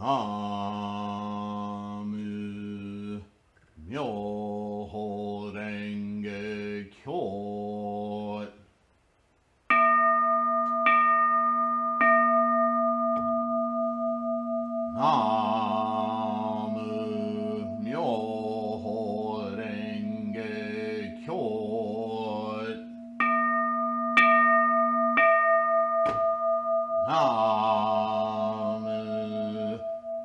Namu Myoho Renge Kyo. Namu Myoho Renge Kyo. Namu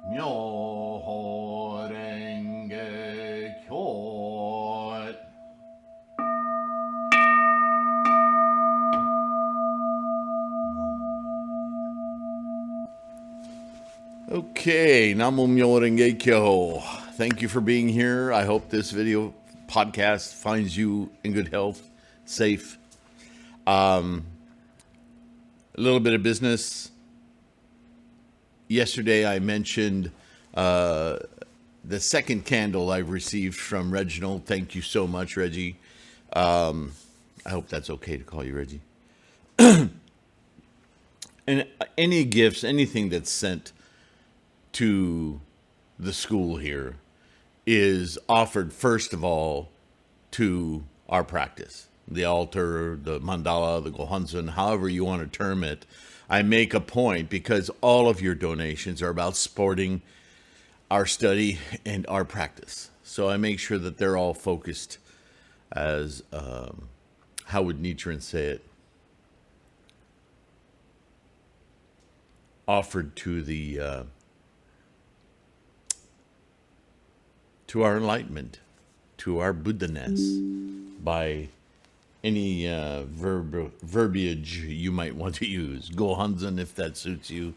Myoho Renge Kyo. Okay, Namo Myoho Renge Kyo. Thank you for being here. I hope this video podcast finds you in good health, safe. A little bit of business. Yesterday I mentioned the second candle I've received from Reginald. Thank you so much, Reggie. I hope that's okay to call you Reggie. And any gifts, anything that's sent to the school here is offered first of all to our practice. The altar, the mandala, the gohonzon, however you want to term it. I make a point because all of your donations are about supporting our study and our practice. So I make sure that they're all focused as, how would Nichiren say it? Offered to the, to our enlightenment, to our Buddha-ness by any verbiage you might want to use. Gohanzen, if that suits you.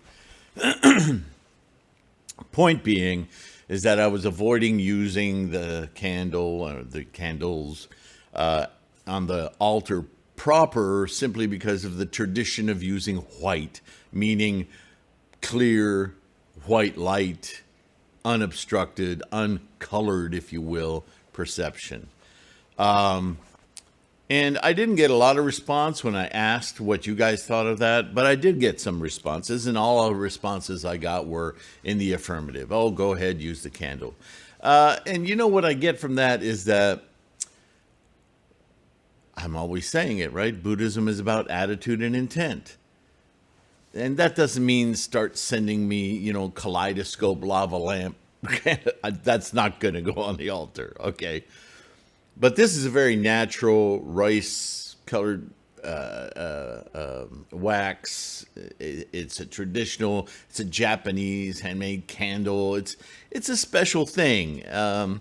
Point being is that I was avoiding using the candle or the candles on the altar proper simply because of the tradition of using white, meaning clear white light, unobstructed, uncolored, if you will, perception. And I didn't get a lot of response when I asked what you guys thought of that, but I did get some responses, and all the responses I got were in the affirmative. Oh, go ahead, use the candle. And you know what I get from that is that I'm always saying it, right? Buddhism is about attitude and intent. And that doesn't mean start sending me, kaleidoscope lava lamp. That's not going to go on the altar, okay? But this is a very natural rice-colored wax. It's a traditional, it's a Japanese handmade candle. It's a special thing. And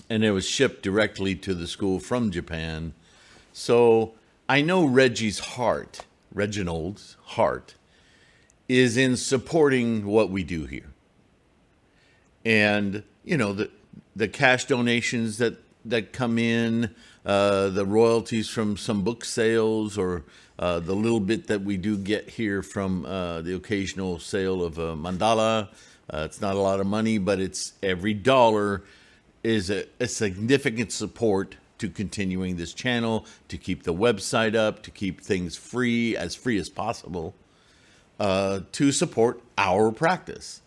it was shipped directly to the school from Japan. So I know Reginald's heart, is in supporting what we do here. And, the cash donations that come in, the royalties from some book sales, or the little bit that we do get here from the occasional sale of a mandala. It's not a lot of money, but it's every dollar is a significant support to continuing this channel, to keep the website up, to keep things free as possible, to support our practice.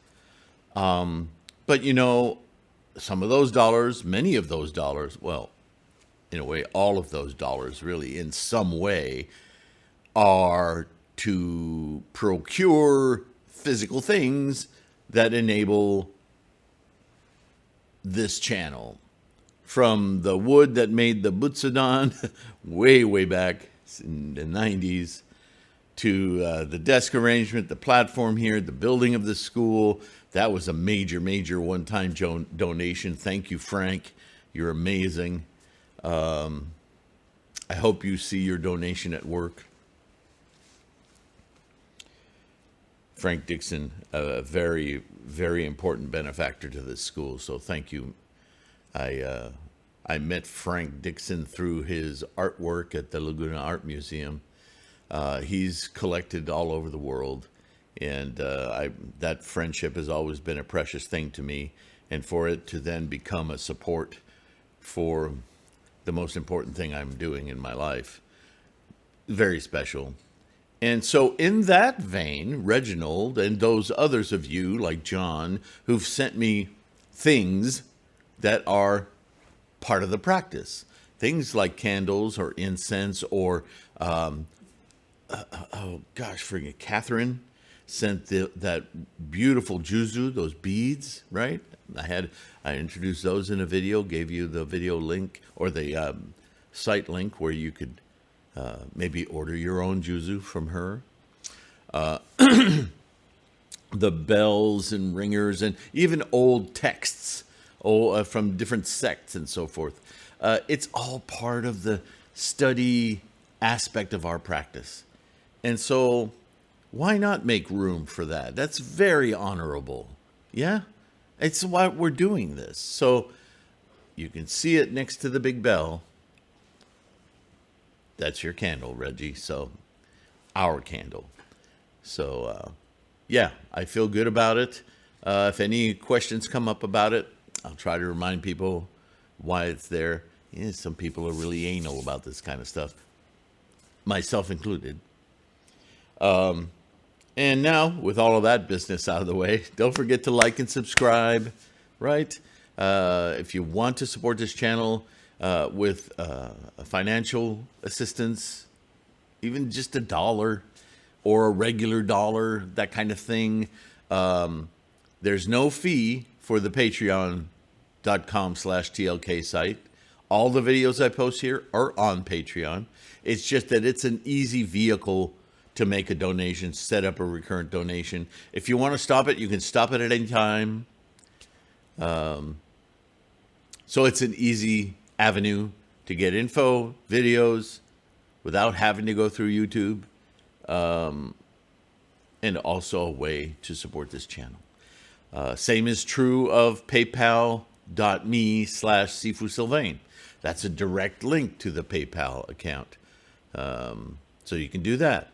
But some of those dollars, many of those dollars, well, in a way, all of those dollars really in some way are to procure physical things that enable this channel. From the wood that made the Butsudan way back in the 90s, to the desk arrangement, the platform here, the building of the school. That was a major one-time donation. Thank you, Frank. You're amazing. I hope you see your donation at work. Frank Dixon, a very important benefactor to this school, so thank you. I met Frank Dixon through his artwork at the Laguna Art Museum. He's collected all over the world, and that friendship has always been a precious thing to me, and for it to then become a support for the most important thing I'm doing in my life, very special. And so, in that vein, Reginald and those others of you, like John, who've sent me things that are part of the practice, things like candles or incense or, oh gosh, friggin' Catherine sent that beautiful juzu, those beads, right? I introduced those in a video, gave you the video link or the site link where you could maybe order your own juzu from her. The bells and ringers and even old texts from different sects and so forth. It's all part of the study aspect of our practice. And so why not make room for that? That's very honorable. Yeah? It's why we're doing this. So you can see it next to the big bell. That's your candle, Reggie. So our candle. So, yeah, I feel good about it. If any questions come up about it, I'll try to remind people why it's there. Yeah, some people are really anal about this kind of stuff, myself included. And now, with all of that business out of the way, don't forget to like and subscribe, right? If you want to support this channel with financial assistance, even just $1 or a regular dollar, that kind of thing, there's no fee for the patreon.com/TLK site. All the videos I post here are on Patreon. It's just that it's an easy vehicle to make a donation, set up a recurrent donation. If you want to stop it, you can stop it at any time. So it's an easy avenue to get info, videos, without having to go through YouTube. And also a way to support this channel. Same is true of paypal.me/Sifu Sylvain. That's a direct link to the PayPal account. So you can do that.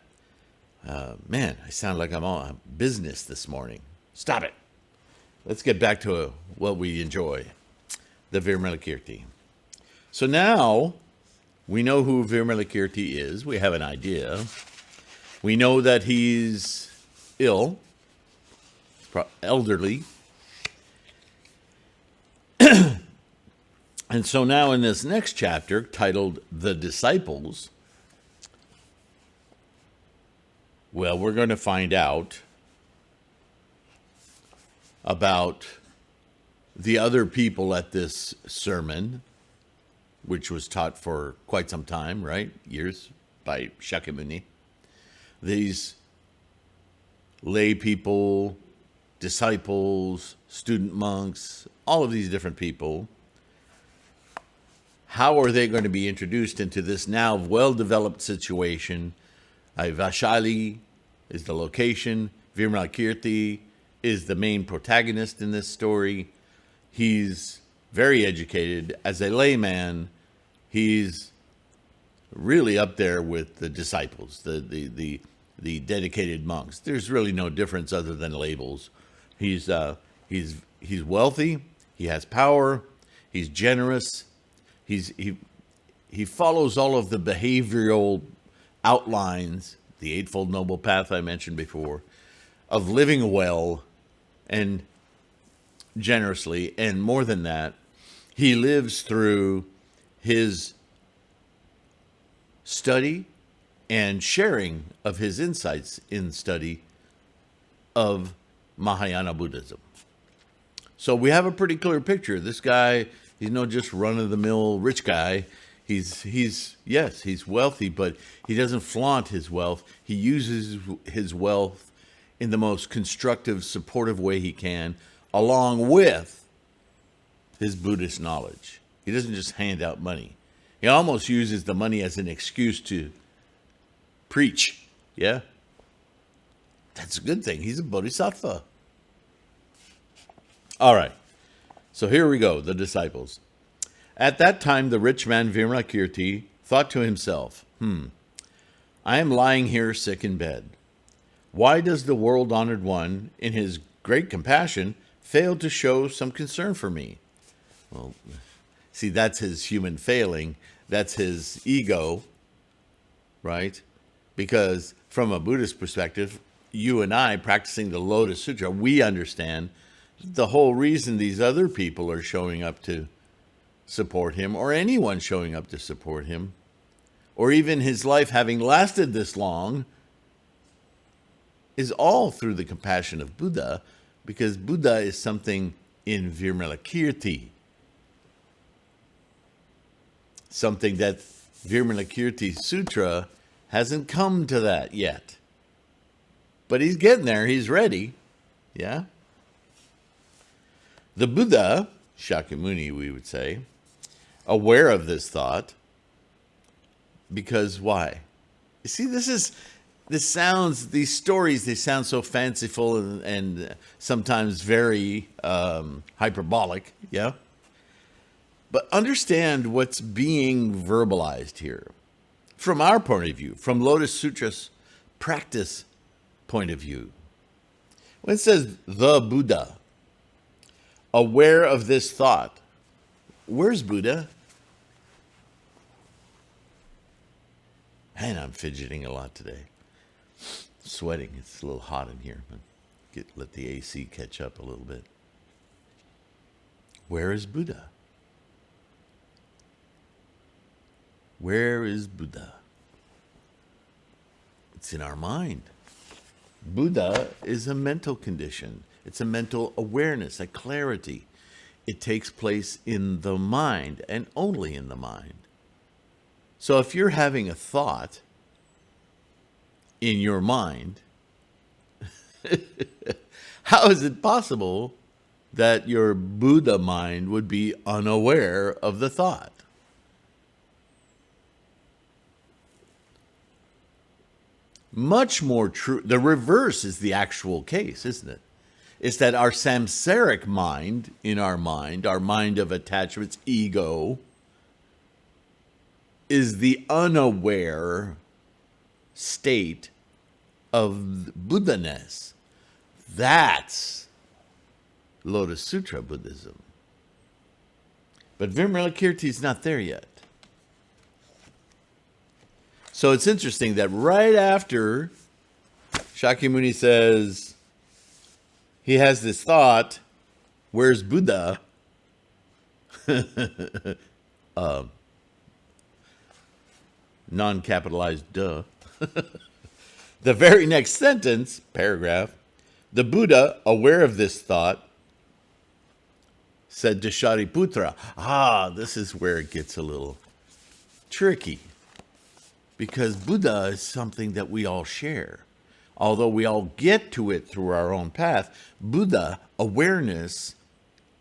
Man, I sound like I'm on business this morning. Stop it. Let's get back to what we enjoy, the Vimalakirti. So now we know who Vimalakirti is. We have an idea. We know that he's ill, elderly. And so now in this next chapter, titled The Disciples, well, we're going to find out about the other people at this sermon, which was taught for quite some time, right? Years, by Shakyamuni. These lay people, disciples, student monks, all of these different people, how are they going to be introduced into this now well-developed situation? Vaishali is the location. Vimalakirti is the main protagonist in this story. He's very educated. As a layman, he's really up there with the disciples, the dedicated monks. There's really no difference other than labels. He's wealthy. He has power. He's generous. He follows all of the behavioral outlines, the Eightfold Noble Path I mentioned before, of living well and generously. And more than that, he lives through his study and sharing of his insights in study of Mahayana Buddhism. So we have a pretty clear picture. This guy, he's not just run-of-the-mill rich guy. He's wealthy, but he doesn't flaunt his wealth. He uses his wealth in the most constructive, supportive way he can, along with his Buddhist knowledge. He doesn't just hand out money. He almost uses the money as an excuse to preach. Yeah? That's a good thing. He's a bodhisattva. All right. So here we go, the disciples. At that time, the rich man Vimalakirti thought to himself, I am lying here sick in bed. Why does the world-honored one, in his great compassion, fail to show some concern for me? Well, see, that's his human failing. That's his ego, right? Because from a Buddhist perspective, you and I practicing the Lotus Sutra, we understand the whole reason these other people are showing up to support him, or anyone showing up to support him, or even his life having lasted this long, is all through the compassion of Buddha, because Buddha is something in Vimalakirti, something that Vimalakirti Sutra hasn't come to that yet. But he's getting there, he's ready. Yeah? The Buddha, Shakyamuni, we would say, aware of this thought, because why? You see, these stories, they sound so fanciful and sometimes very hyperbolic, yeah? But understand what's being verbalized here. From our point of view, from Lotus Sutra's practice point of view. When it says the Buddha, aware of this thought, where's Buddha? Man, I'm fidgeting a lot today. Sweating. It's a little hot in here. Let the AC catch up a little bit. Where is Buddha? Where is Buddha? It's in our mind. Buddha is a mental condition. It's a mental awareness, a clarity. It takes place in the mind and only in the mind. So if you're having a thought in your mind, how is it possible that your Buddha mind would be unaware of the thought? Much more true. The reverse is the actual case, isn't it? It's that our samsaric mind, our mind of attachments, ego, is the unaware state of Buddha-ness. That's Lotus Sutra Buddhism. But Vimalakirti is not there yet. So it's interesting that right after Shakyamuni says he has this thought, where's Buddha? Non-capitalized duh. The very next sentence, paragraph, the Buddha, aware of this thought, said to Shariputra, this is where it gets a little tricky. Because Buddha is something that we all share. Although we all get to it through our own path, Buddha, awareness,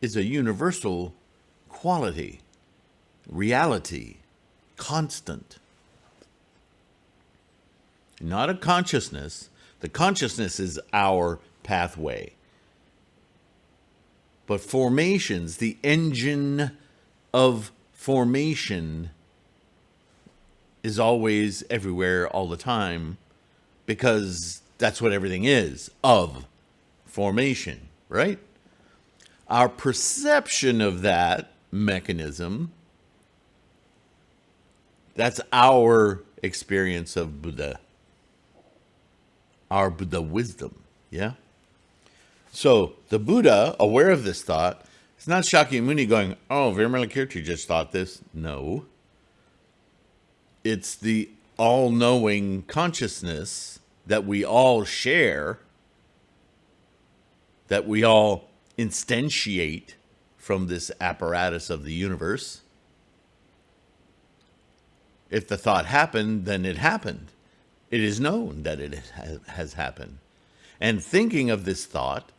is a universal quality, reality, constant. Not a consciousness. The consciousness is our pathway. But formations, the engine of formation, is always everywhere all the time, because that's what everything is, of formation, right? Our perception of that mechanism, that's our experience of Buddha, our Buddha wisdom, yeah? So the Buddha, aware of this thought, it's not Shakyamuni going, Vimalakirti just thought this. No. It's the all-knowing consciousness that we all share, that we all instantiate from this apparatus of the universe. If the thought happened, then it happened. It is known that it has happened. And thinking of this thought,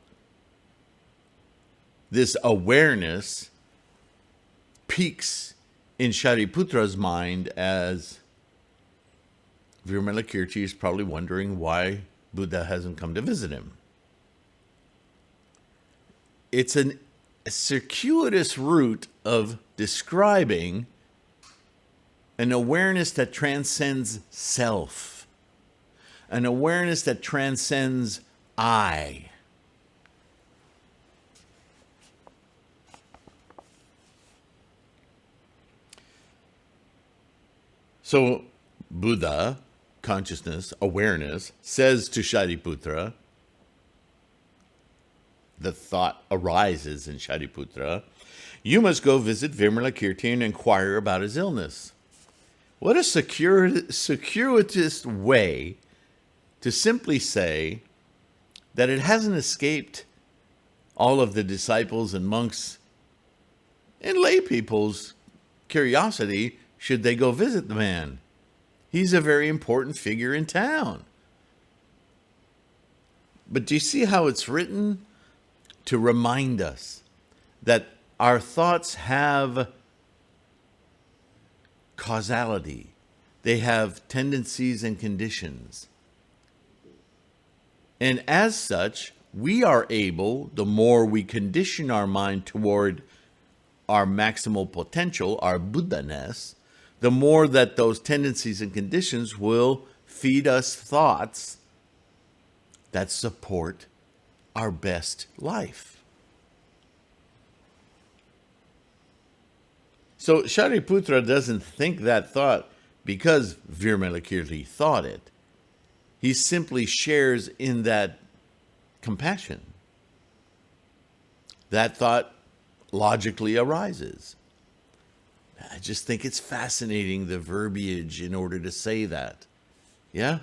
this awareness, peaks in Shariputra's mind as Vimalakirti is probably wondering why Buddha hasn't come to visit him. It's a circuitous route of describing an awareness that transcends self, an awareness that transcends I. So Buddha, consciousness, awareness, says to Shariputra, the thought arises in Shariputra, you must go visit Vimalakirti and inquire about his illness. What a circuitous way to simply say that it hasn't escaped all of the disciples and monks and lay people's curiosity should they go visit the man. He's a very important figure in town. But do you see how it's written? To remind us that our thoughts have causality. They have tendencies and conditions. And as such, we are able, the more we condition our mind toward our maximal potential, our Buddha-ness, the more that those tendencies and conditions will feed us thoughts that support our best life. So Shariputra doesn't think that thought because Vimalakirti thought it. He simply shares in that compassion. That thought logically arises. I just think it's fascinating, the verbiage in order to say that. Yeah?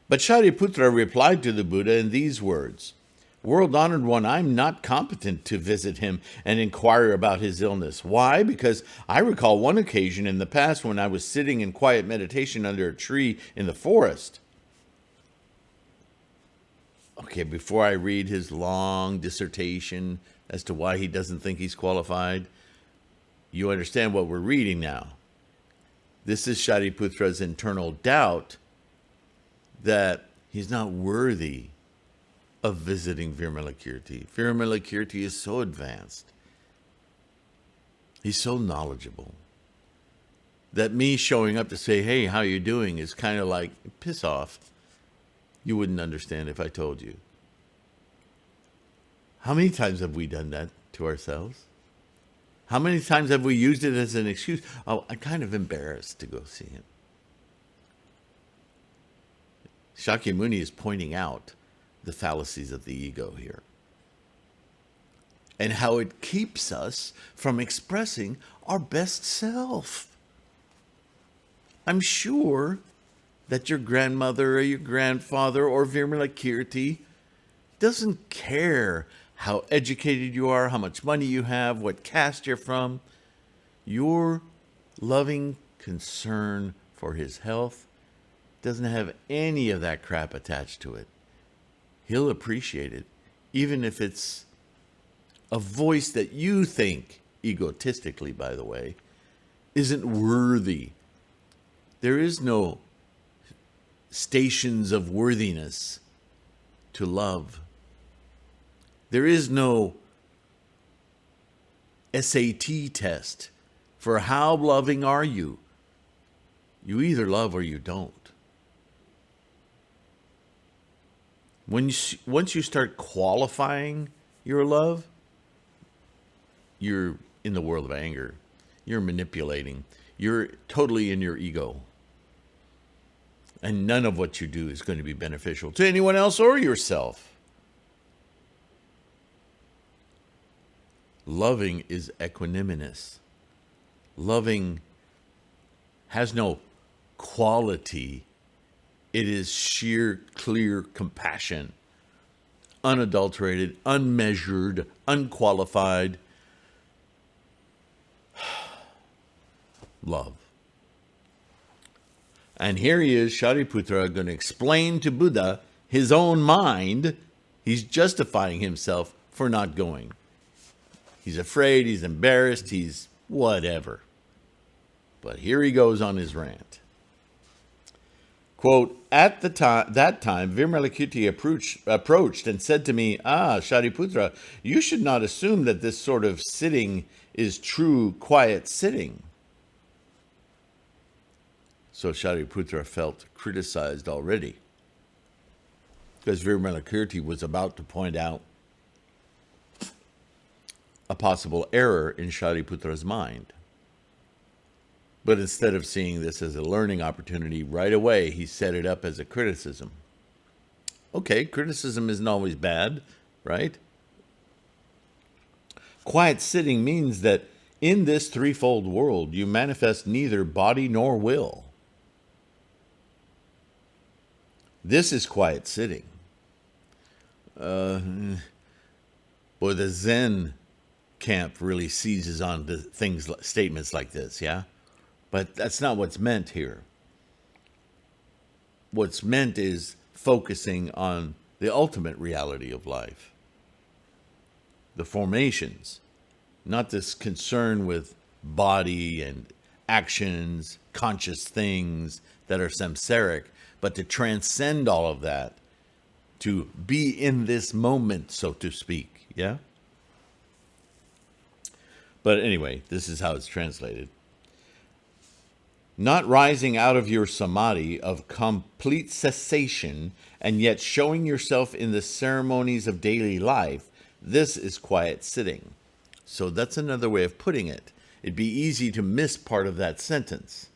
But Shariputra replied to the Buddha in these words, World-honored one, I'm not competent to visit him and inquire about his illness. Why? Because I recall one occasion in the past when I was sitting in quiet meditation under a tree in the forest. Okay, before I read his long dissertation as to why he doesn't think he's qualified, you understand what we're reading now. This is Shariputra's internal doubt that he's not worthy of visiting Vimalakirti. Vimalakirti is so advanced. He's so knowledgeable that me showing up to say, hey, how you doing, is kind of like, piss off. You wouldn't understand if I told you. How many times have we done that to ourselves? How many times have we used it as an excuse? Oh, I'm kind of embarrassed to go see him. Shakyamuni is pointing out the fallacies of the ego here and how it keeps us from expressing our best self. I'm sure that your grandmother or your grandfather or Vimalakirti doesn't care how educated you are, how much money you have, what caste you're from. Your loving concern for his health doesn't have any of that crap attached to it. He'll appreciate it, even if it's a voice that you think, egotistically, by the way, isn't worthy. There is no stations of worthiness to love. There is no SAT test for how loving are you. You either love or you don't. Once you start qualifying your love, you're in the world of anger. You're manipulating. You're totally in your ego. And none of what you do is going to be beneficial to anyone else or yourself. Loving is equanimous. Loving has no quality. It is sheer, clear compassion. Unadulterated, unmeasured, unqualified love. And here he is, Shariputra, going to explain to Buddha his own mind. He's justifying himself for not going. He's afraid, he's embarrassed, he's whatever. But here he goes on his rant. Quote, at that time, Vimalakirti approached and said to me, Shariputra, you should not assume that this sort of sitting is true, quiet sitting. So Shariputra felt criticized already, because Vimalakirti was about to point out a possible error in Shariputra's mind. But instead of seeing this as a learning opportunity right away, he set it up as a criticism. Okay, criticism isn't always bad, right? Quiet sitting means that in this threefold world, you manifest neither body nor will. This is quiet sitting. Boy, the Zen camp really seizes on the statements like this, yeah? But that's not what's meant here. What's meant is focusing on the ultimate reality of life. The formations, not this concern with body and actions, conscious things that are samsaric, but to transcend all of that, to be in this moment, so to speak, yeah? But anyway, this is how it's translated. Not rising out of your samadhi of complete cessation and yet showing yourself in the ceremonies of daily life, this is quiet sitting. So that's another way of putting it. It'd be easy to miss part of that sentence.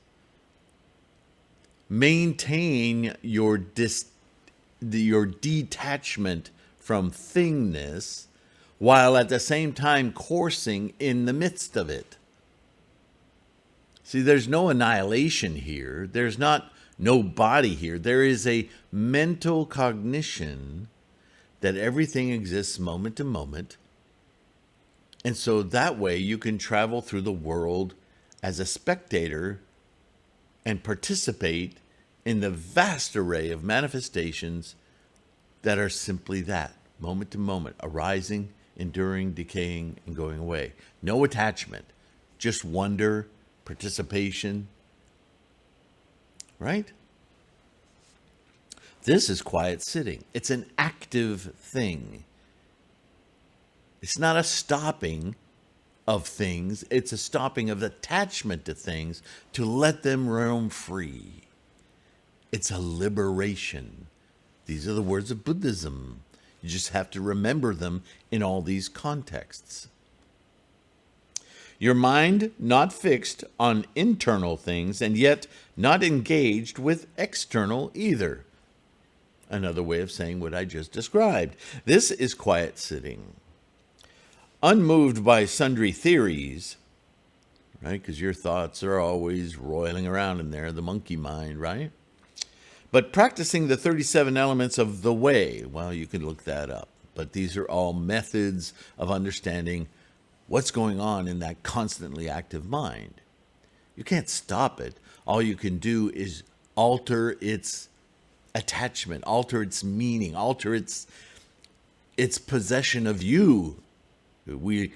Maintain your detachment from thingness while at the same time coursing in the midst of it. See, there's no annihilation here. There's no body here. There is a mental cognition that everything exists moment to moment. And so that way you can travel through the world as a spectator and participate in the vast array of manifestations that are simply that, moment to moment, arising, enduring, decaying, and going away. No attachment, just wonder, participation, right? This is quiet sitting. It's an active thing. It's not a stopping of things. It's a stopping of attachment to things to let them roam free. It's a liberation. These are the words of Buddhism. You just have to remember them in all these contexts. Your mind not fixed on internal things and yet not engaged with external either. Another way of saying what I just described. This is quiet sitting. Unmoved by sundry theories, right? Because your thoughts are always roiling around in there, the monkey mind, right? But practicing the 37 elements of the way, well, you can look that up. But these are all methods of understanding what's going on in that constantly active mind. You can't stop it. All you can do is alter its attachment, alter its meaning, alter its possession of you. We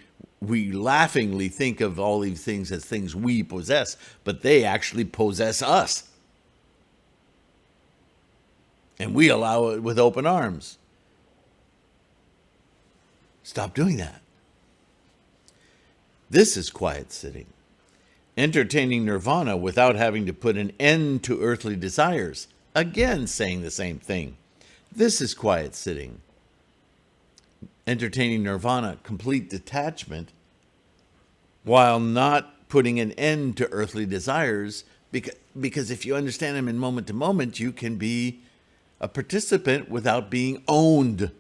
laughingly think of all these things as things we possess, but they actually possess us. And we allow it with open arms. Stop doing that. This is quiet sitting. Entertaining nirvana without having to put an end to earthly desires. Again, saying the same thing. This is quiet sitting. Entertaining nirvana, complete detachment, while not putting an end to earthly desires, because if you understand them in moment to moment, you can be a participant without being owned.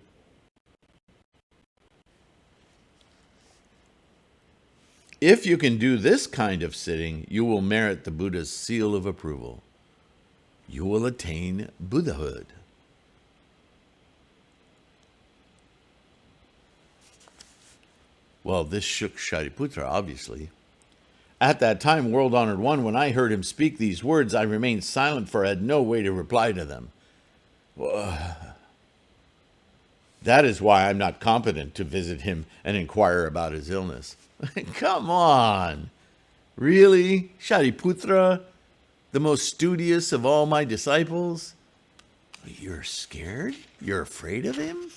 If you can do this kind of sitting, you will merit the Buddha's seal of approval. You will attain Buddhahood. Well, this shook Shariputra, obviously. At that time, World Honored One, when I heard him speak these words, I remained silent, for I had no way to reply to them. That is why I'm not competent to visit him and inquire about his illness. Come on. Really? Shariputra, the most studious of all my disciples? You're scared? You're afraid of him?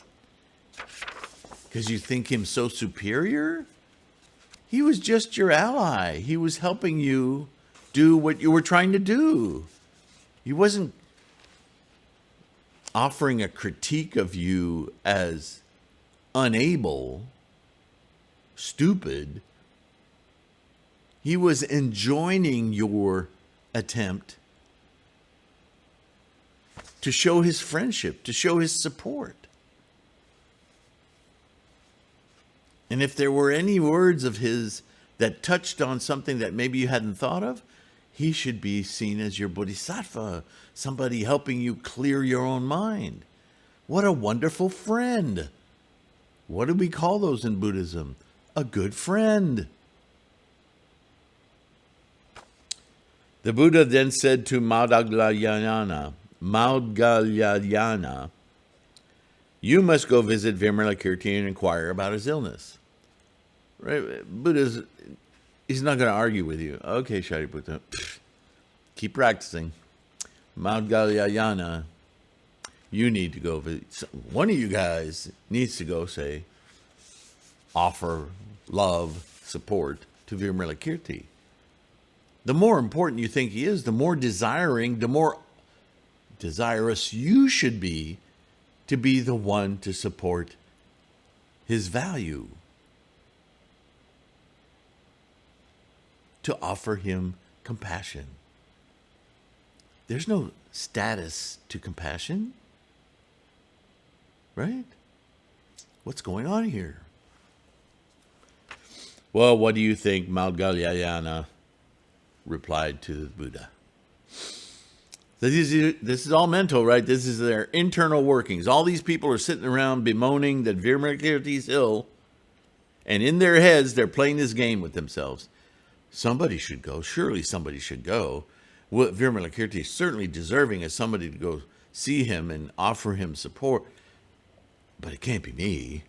Because you think him so superior? He was just your ally. He was helping you do what you were trying to do. He wasn't offering a critique of you as unable, stupid. He was enjoining your attempt to show his friendship, to show his support. And if there were any words of his that touched on something that maybe you hadn't thought of, he should be seen as your bodhisattva, somebody helping you clear your own mind. What a wonderful friend. What do we call those in Buddhism? A good friend. The Buddha then said to Maudgalyayana, you must go visit Vimalakirti and inquire about his illness. Right? Buddha's, he's not going to argue with you. Okay, Shariputra, keep practicing. Maudgalyayana, you need to go visit. One of you guys needs to go say, offer love, support to Vimalakirti. The more important you think he is, the more desiring, the more desirous you should be to be the one to support his value, to offer him compassion. There's no status to compassion, right? What's going on here? Well, what do you think? Maudgalyayana replied to the Buddha. This is all mental, right? This is their internal workings. All these people are sitting around bemoaning that Vimalakirti's ill, and in their heads, they're playing this game with themselves. Somebody should go. Surely somebody should go. Well, Vimalakirti is certainly deserving of somebody to go see him and offer him support. But it can't be me.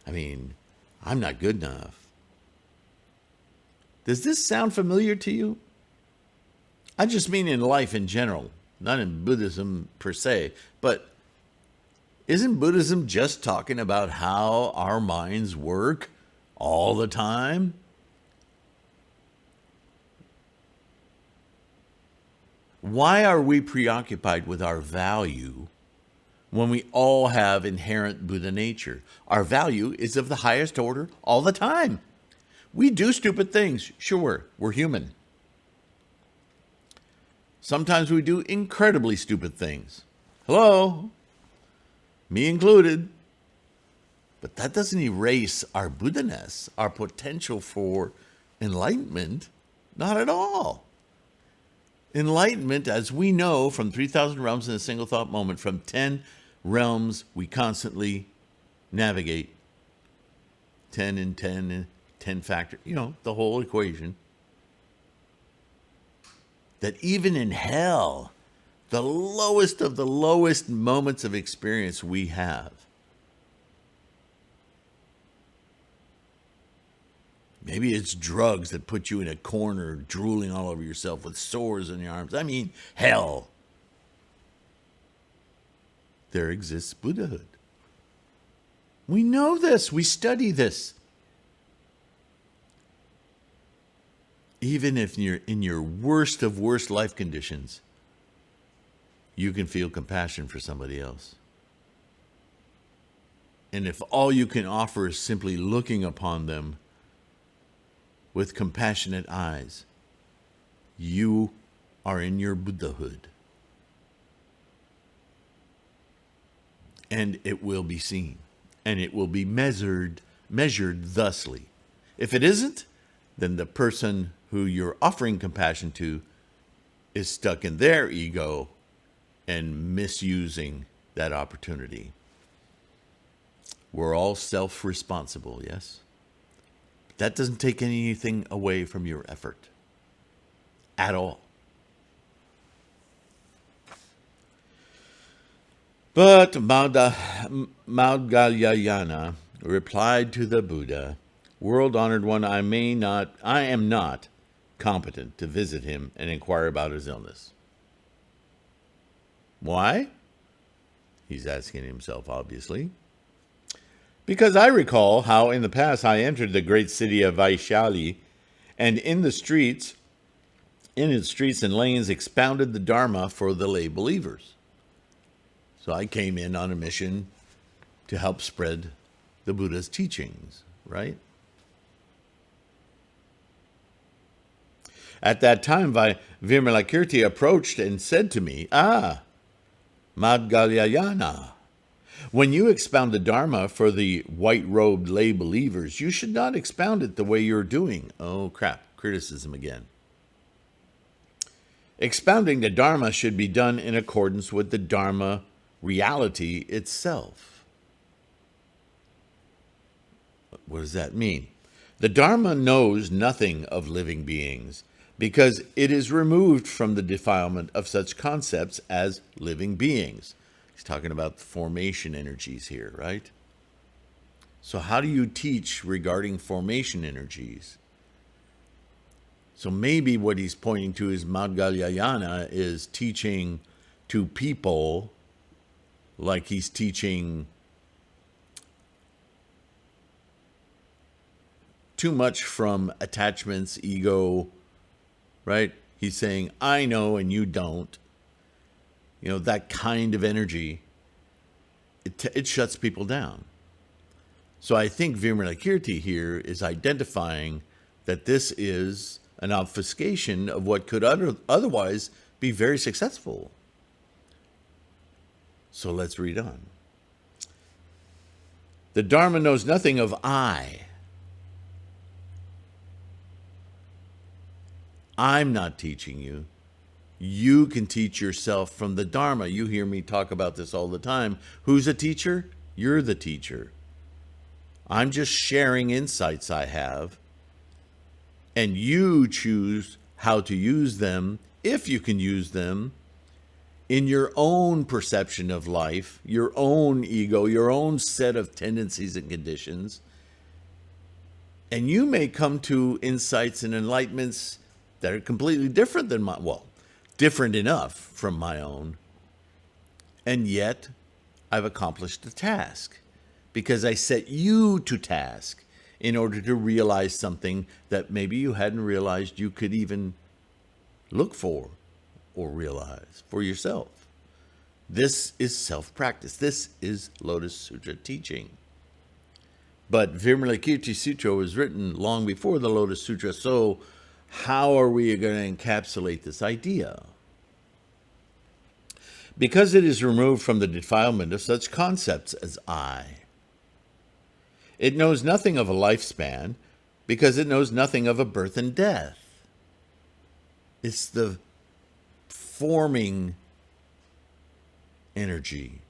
I mean, I'm not good enough. Does this sound familiar to you? I just mean in life in general, not in Buddhism per se. But isn't Buddhism just talking about how our minds work all the time? Why are we preoccupied with our value when we all have inherent Buddha nature? Our value is of the highest order all the time. We do stupid things. Sure, we're human. Sometimes we do incredibly stupid things. Hello? Me included. But that doesn't erase our Buddha-ness, our potential for enlightenment. Not at all. Enlightenment, as we know from 3,000 realms in a single thought moment, from 10 realms we constantly navigate. 10 and 10 and 10 factor, the whole equation. That even in hell, the lowest of the lowest moments of experience we have, maybe it's drugs that put you in a corner, drooling all over yourself with sores in your arms. I mean, hell. There exists Buddhahood. We know this. We study this. Even if you're in your worst of worst life conditions, you can feel compassion for somebody else. And if all you can offer is simply looking upon them with compassionate eyes, you are in your Buddhahood. And it will be seen. And it will be measured thusly. If it isn't, then the person who you're offering compassion to is stuck in their ego and misusing that opportunity. We're all self-responsible, yes? But that doesn't take anything away from your effort at all. But Maudgalyayana replied to the Buddha, "World-honored one, I am not competent to visit him and inquire about his illness." Why? He's asking himself, obviously. Because I recall how in the past I entered the great city of Vaishali, and in its streets and lanes expounded the Dharma for the lay believers. So I came in on a mission to help spread the Buddha's teachings, right? At that time, Vimalakirti approached and said to me, "Ah, Madgalyayana, when you expound the Dharma for the white-robed lay believers, you should not expound it the way you're doing." Oh, crap. Criticism again. Expounding the Dharma should be done in accordance with the Dharma reality itself. What does that mean? The Dharma knows nothing of living beings because it is removed from the defilement of such concepts as living beings. He's talking about the formation energies here, right? So how do you teach regarding formation energies? So maybe what he's pointing to is Madgalyayana is teaching to people like he's teaching too much from attachments, ego, right? He's saying, I know and you don't. You know, that kind of energy, it shuts people down. So I think Vimalakirti here is identifying that this is an obfuscation of what could otherwise be very successful. So let's read on. The Dharma knows nothing of I. I'm not teaching you. You can teach yourself from the Dharma. You hear me talk about this all the time. Who's a teacher? You're the teacher. I'm just sharing insights I have. And you choose how to use them, if you can use them, in your own perception of life, your own ego, your own set of tendencies and conditions. And you may come to insights and enlightenments that are completely different than mine. Well, different enough from my own. And yet, I've accomplished the task because I set you to task in order to realize something that maybe you hadn't realized you could even look for or realize for yourself. This is self-practice. This is Lotus Sutra teaching. But Vimalakirti Sutra was written long before the Lotus Sutra, so how are we going to encapsulate this idea? Because it is removed from the defilement of such concepts as I. It knows nothing of a lifespan because it knows nothing of a birth and death. It's the forming energy.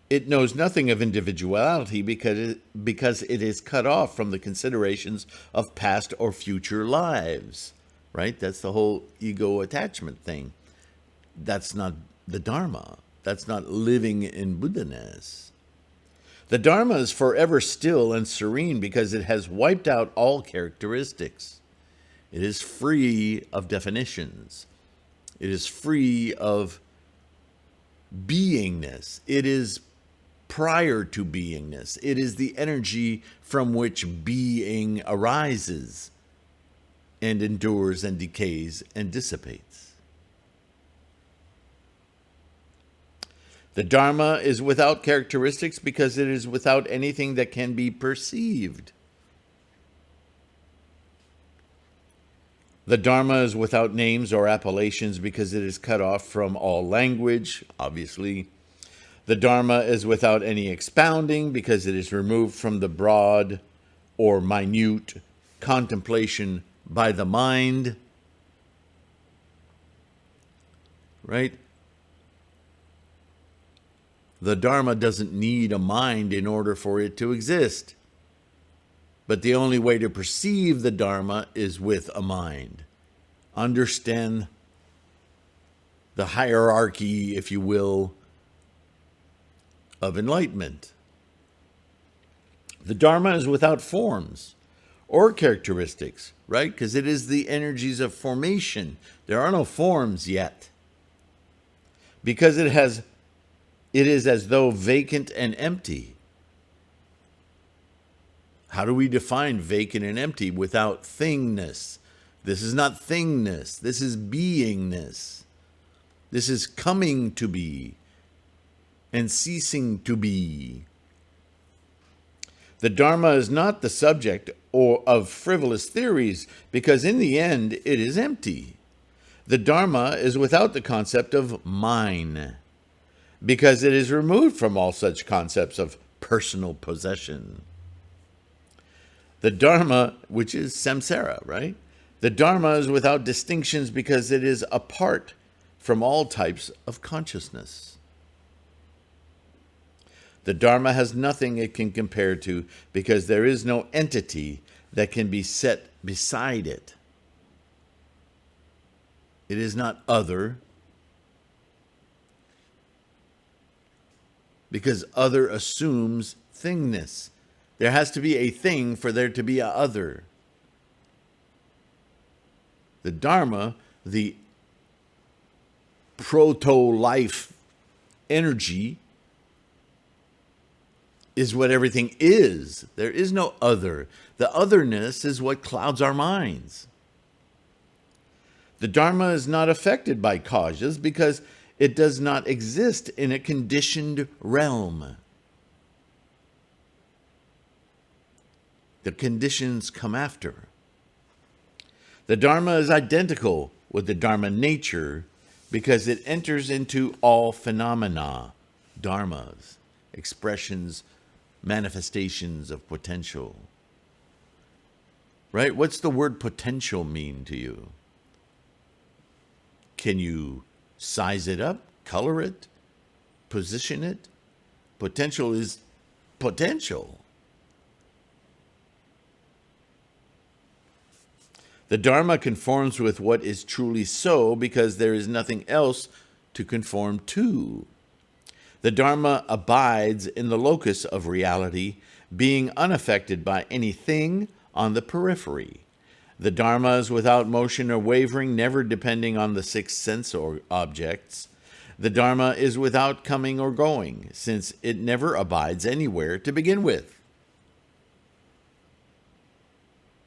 It knows nothing of individuality because it is cut off from the considerations of past or future lives, right? That's the whole ego attachment thing. That's not the Dharma. That's not living in Buddha-ness. The Dharma is forever still and serene because it has wiped out all characteristics. It is free of definitions. It is free of beingness. It is prior to beingness. It is the energy from which being arises and endures and decays and dissipates. The Dharma is without characteristics because it is without anything that can be perceived. The Dharma is without names or appellations because it is cut off from all language, obviously. The Dharma is without any expounding because it is removed from the broad or minute contemplation by the mind. Right? The Dharma doesn't need a mind in order for it to exist. But the only way to perceive the Dharma is with a mind. Understand the hierarchy, if you will, of enlightenment. The Dharma is without forms or characteristics, right? Because it is the energies of formation. There are no forms yet. Because it is as though vacant and empty. How do we define vacant and empty? Without thingness. This is not thingness. This is beingness. This is coming to be and ceasing to be. The Dharma is not the subject or of frivolous theories, because in the end it is empty. The Dharma is without the concept of mine, because it is removed from all such concepts of personal possession. The Dharma, which is samsara, right? The Dharma is without distinctions because it is apart from all types of consciousness. The Dharma has nothing it can compare to because there is no entity that can be set beside it. It is not other, because other assumes thingness. There has to be a thing for there to be a other. The Dharma, the proto-life energy, is what everything is. There is no other. The otherness is what clouds our minds. The Dharma is not affected by causes because it does not exist in a conditioned realm. The conditions come after. The Dharma is identical with the Dharma nature because it enters into all phenomena, dharmas, expressions, manifestations of potential. Right? What's the word potential mean to you? Can you size it up, color it, position it? Potential is potential. The Dharma conforms with what is truly so because there is nothing else to conform to. The Dharma abides in the locus of reality, being unaffected by anything on the periphery. The Dharma is without motion or wavering, never depending on the six sense or objects. The Dharma is without coming or going, since it never abides anywhere to begin with.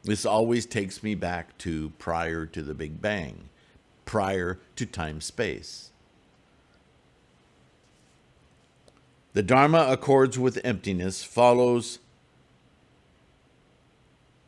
This always takes me back to prior to the Big Bang, prior to time-space. The Dharma accords with emptiness, follows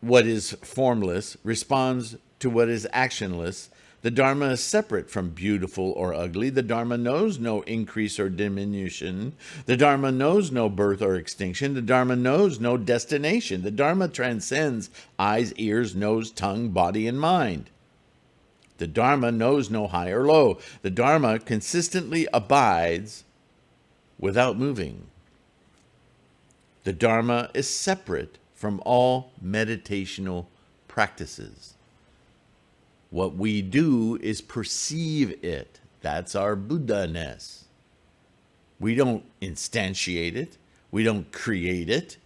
what is formless, responds to what is actionless. The Dharma is separate from beautiful or ugly. The Dharma knows no increase or diminution. The Dharma knows no birth or extinction. The Dharma knows no destination. The Dharma transcends eyes, ears, nose, tongue, body, and mind. The Dharma knows no high or low. The Dharma consistently abides without moving. The Dharma is separate from all meditational practices. What we do is perceive it. That's our Buddha-ness. We don't instantiate it. We don't create it.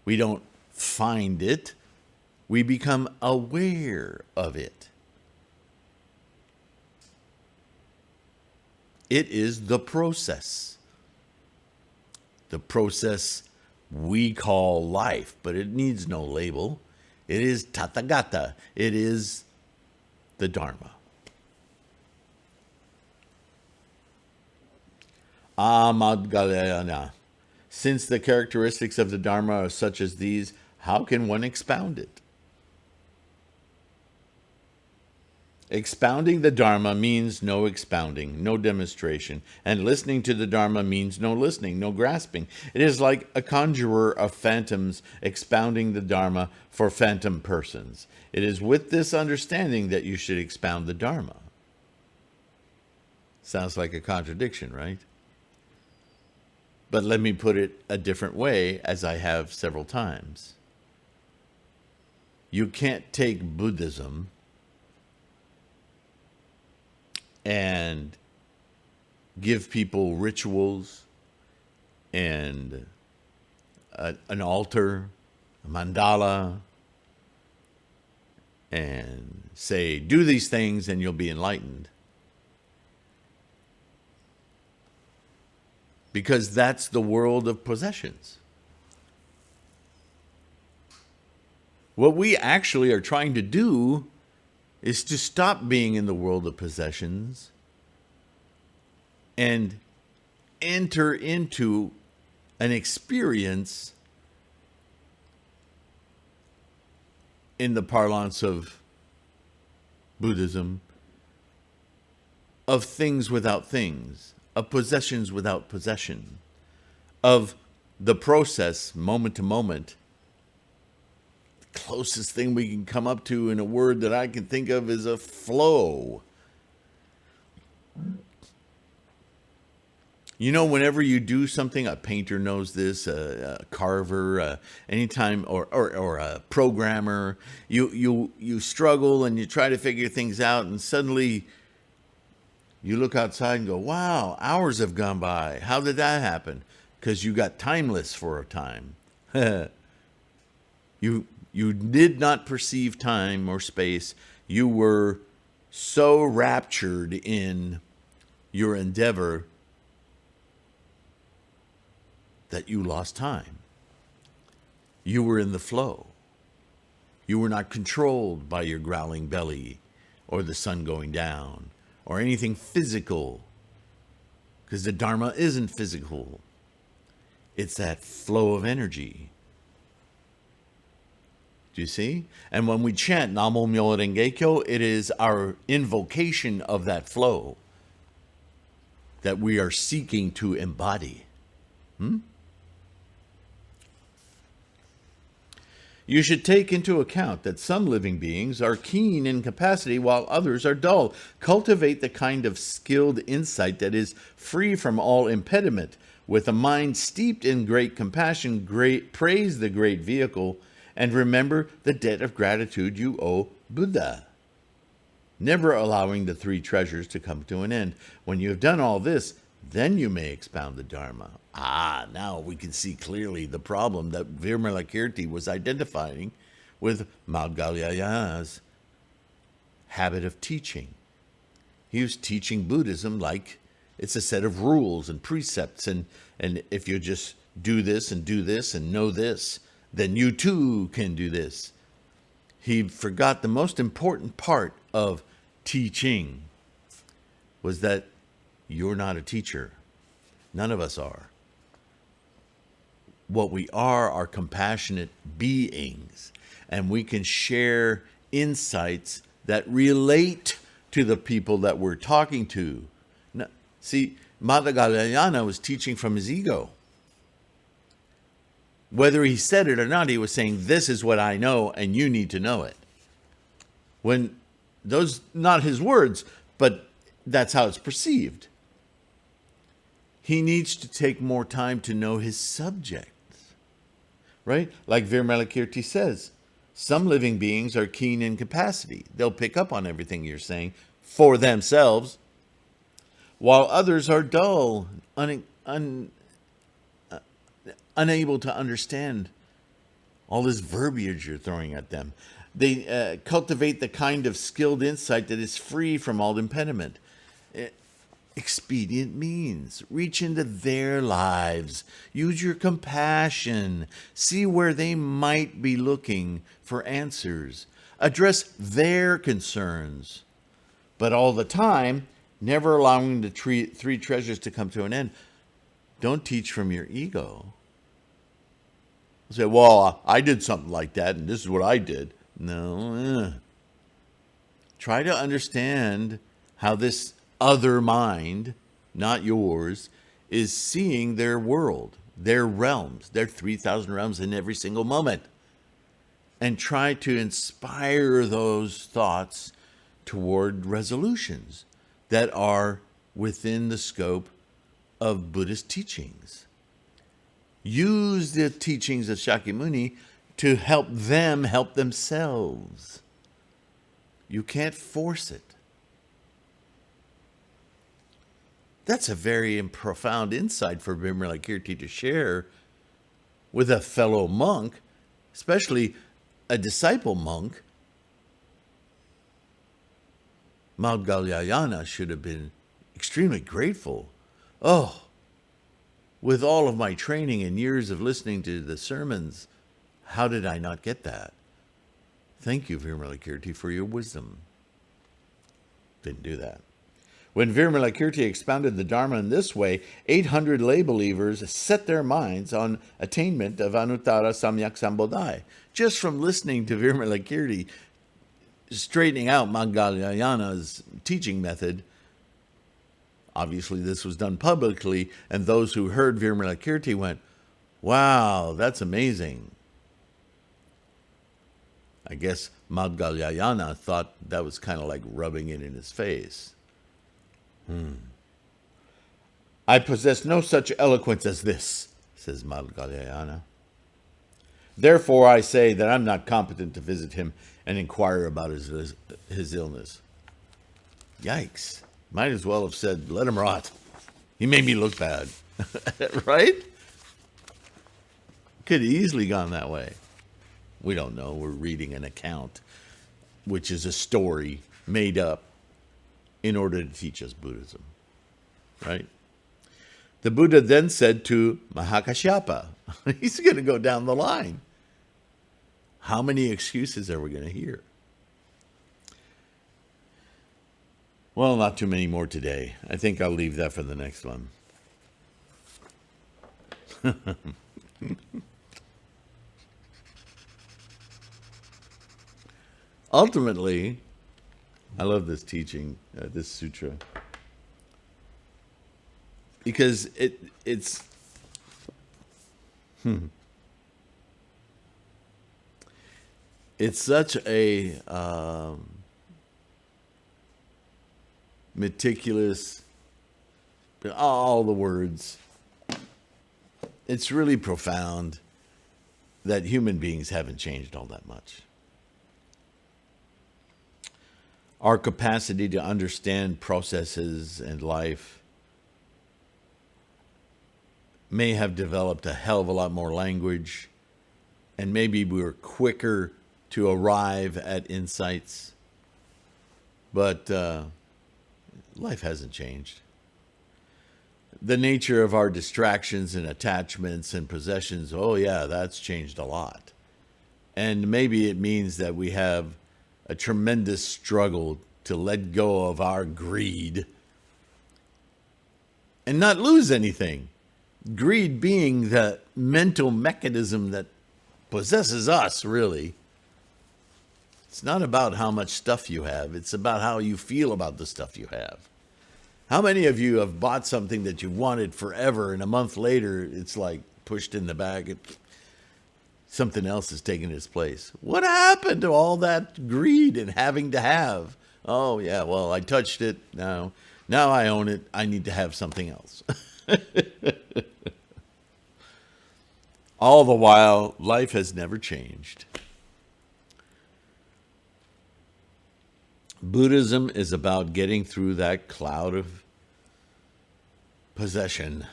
We don't find it. We become aware of it. It is the process. The process we call life, but it needs no label. It is Tathagata. It is the Dharma. Amadgalayana. Since the characteristics of the Dharma are such as these, how can one expound it? Expounding the Dharma means no expounding, no demonstration, and listening to the Dharma means no listening, no grasping. It is like a conjurer of phantoms expounding the Dharma for phantom persons. It is with this understanding that you should expound the Dharma. Sounds like a contradiction, right? But let me put it a different way, as I have several times. You can't take Buddhism and give people rituals and an altar, a mandala, and say, do these things and you'll be enlightened. Because that's the world of possessions. What we actually are trying to do is to stop being in the world of possessions and enter into an experience in the parlance of Buddhism, of things without things, of possessions without possession, of the process moment to moment. The closest thing we can come up to in a word that I can think of is a flow. You know, whenever you do something, a painter knows this, a carver, anytime, or a programmer, you struggle and you try to figure things out, and suddenly you look outside and go, wow, hours have gone by. How did that happen? Because you got timeless for a time. You did not perceive time or space. You were so raptured in your endeavor that you lost time. You were in the flow. You were not controlled by your growling belly or the sun going down or anything physical, because the Dharma isn't physical. It's that flow of energy. Do you see? And when we chant Namo Myoho Renge Kyo, it is our invocation of that flow that we are seeking to embody. You should take into account that some living beings are keen in capacity while others are dull. Cultivate the kind of skilled insight that is free from all impediment. With a mind steeped in great compassion, praise the great vehicle, and remember the debt of gratitude you owe Buddha, never allowing the three treasures to come to an end. When you have done all this, then you may expound the Dharma. Now we can see clearly the problem that Vimalakirti was identifying with Maudgalyayana's habit of teaching. He was teaching Buddhism like it's a set of rules and precepts, and if you just do this and know this, then you too can do this. He forgot the most important part of teaching was that you're not a teacher. None of us are. What we are compassionate beings, and we can share insights that relate to the people that we're talking to. Now, see, Maudgalyayana was teaching from his ego. Whether he said it or not, he was saying, this is what I know, and you need to know it. When those, not his words, but that's how it's perceived. He needs to take more time to know his subjects, right? Like Vimalakirti says, some living beings are keen in capacity. They'll pick up on everything you're saying for themselves, while others are dull, unable to understand all this verbiage you're throwing at them. They cultivate the kind of skilled insight that is free from all impediment. Expedient means reach into their lives, use your compassion, see where they might be looking for answers, address their concerns, but all the time never allowing the three treasures to come to an end. Don't teach from your ego. Say, well, I did something like that, and this is what I did. No. Try to understand how this other mind, not yours, is seeing their world, their realms, their 3,000 realms in every single moment. And try to inspire those thoughts toward resolutions that are within the scope of Buddhist teachings. Use the teachings of Shakyamuni to help them help themselves. You can't force it. That's a very profound insight for Vimalakirti to share with a fellow monk, especially a disciple monk. Maudgalyayana should have been extremely grateful. Oh, with all of my training and years of listening to the sermons, how did I not get that? Thank you, Vimalakirti, for your wisdom. Didn't do that. When Vimalakirti expounded the Dharma in this way, 800 lay believers set their minds on attainment of Anuttara Samyak Sambodhai. Just from listening to Vimalakirti straightening out Maggalayana's teaching method, obviously this was done publicly, and those who heard Vimalakirti went, wow, that's amazing. I guess Maggalayana thought that was kind of like rubbing it in his face. I possess no such eloquence as this, says Maggalayana. Therefore I say that I'm not competent to visit him and inquire about his illness. Yikes. Might as well have said, let him rot. He made me look bad. Right? Could have easily gone that way. We don't know. We're reading an account, which is a story made up in order to teach us Buddhism. Right? The Buddha then said to Mahakashyapa, he's going to go down the line. How many excuses are we going to hear? Well, not too many more today. I think I'll leave that for the next one. Ultimately, I love this teaching, this sutra, because it's such a meticulous, all the words. It's really profound that human beings haven't changed all that much. Our capacity to understand processes and life may have developed a hell of a lot more language, and maybe we're quicker to arrive at insights, but life hasn't changed. The nature of our distractions and attachments and possessions, oh yeah, that's changed a lot. And maybe it means that we have a tremendous struggle to let go of our greed and not lose anything. Greed being the mental mechanism that possesses us, really. It's not about how much stuff you have. It's about how you feel about the stuff you have. How many of you have bought something that you wanted forever, and a month later, it's like pushed in the bag? Something else has taken its place. What happened to all that greed and having to have? Oh, yeah, well, I touched it. Now I own it. I need to have something else. All the while, life has never changed. Buddhism is about getting through that cloud of possession.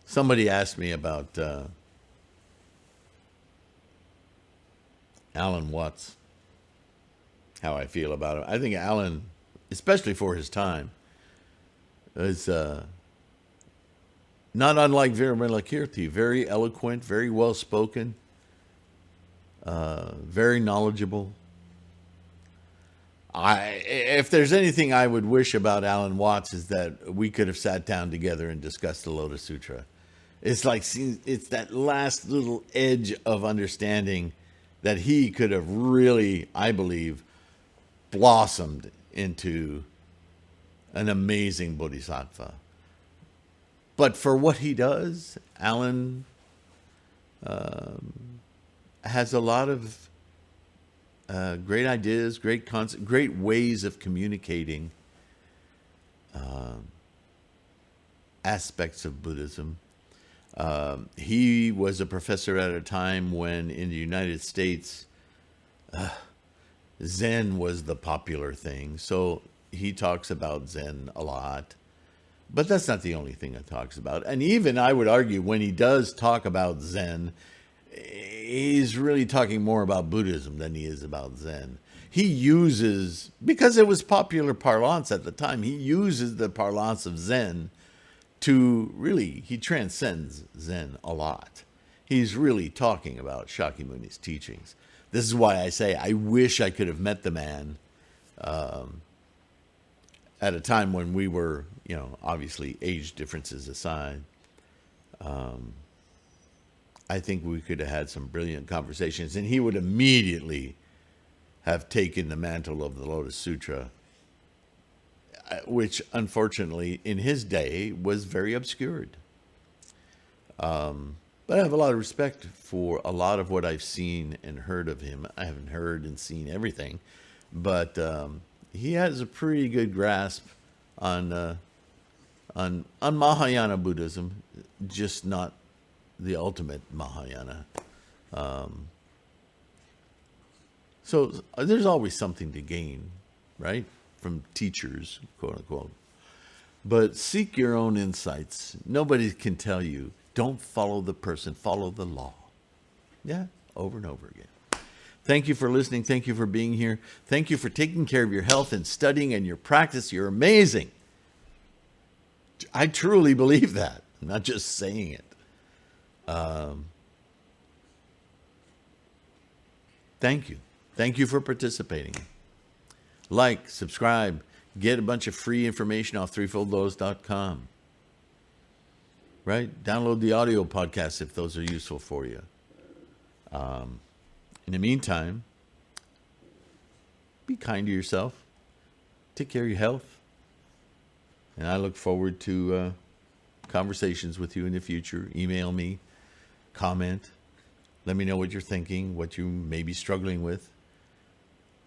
Somebody asked me about Alan Watts, how I feel about him. I think Alan, especially for his time, is not unlike Vimalakirti, very eloquent, very well-spoken, very knowledgeable. If there's anything I would wish about Alan Watts is that we could have sat down together and discussed the Lotus Sutra. It's like, it's that last little edge of understanding that he could have really, I believe, blossomed into an amazing bodhisattva. But for what he does, Alan has a lot of great ideas, great concepts, great ways of communicating aspects of Buddhism. He was a professor at a time when in the United States, Zen was the popular thing. So he talks about Zen a lot. But that's not the only thing he talks about. And even I would argue when he does talk about Zen, he's really talking more about Buddhism than he is about Zen. He uses, because it was popular parlance at the time, he uses the parlance of Zen to really, he transcends Zen a lot. He's really talking about Shakyamuni's teachings. This is why I say I wish I could have met the man at a time when we were, obviously age differences aside, I think we could have had some brilliant conversations, and he would immediately have taken the mantle of the Lotus Sutra, which unfortunately in his day was very obscured. But I have a lot of respect for a lot of what I've seen and heard of him. I haven't heard and seen everything, but he has a pretty good grasp on Mahayana Buddhism, just not the ultimate Mahayana. So there's always something to gain, right, from teachers, quote unquote. But seek your own insights. Nobody can tell you, don't follow the person, follow the law. Yeah, over and over again. Thank you for listening. Thank you for being here. Thank you for taking care of your health and studying and your practice. You're amazing. I truly believe that. I'm not just saying it. Thank you. Thank you for participating. Like, subscribe, get a bunch of free information off threefoldlotus.com. Right? Download the audio podcasts if those are useful for you. In the meantime, be kind to yourself. Take care of your health. And I look forward to conversations with you in the future. Email me, comment. Let me know what you're thinking, what you may be struggling with.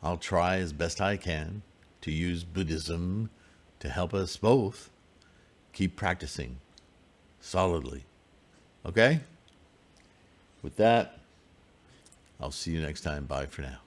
I'll try as best I can to use Buddhism to help us both keep practicing solidly. Okay? With that, I'll see you next time. Bye for now.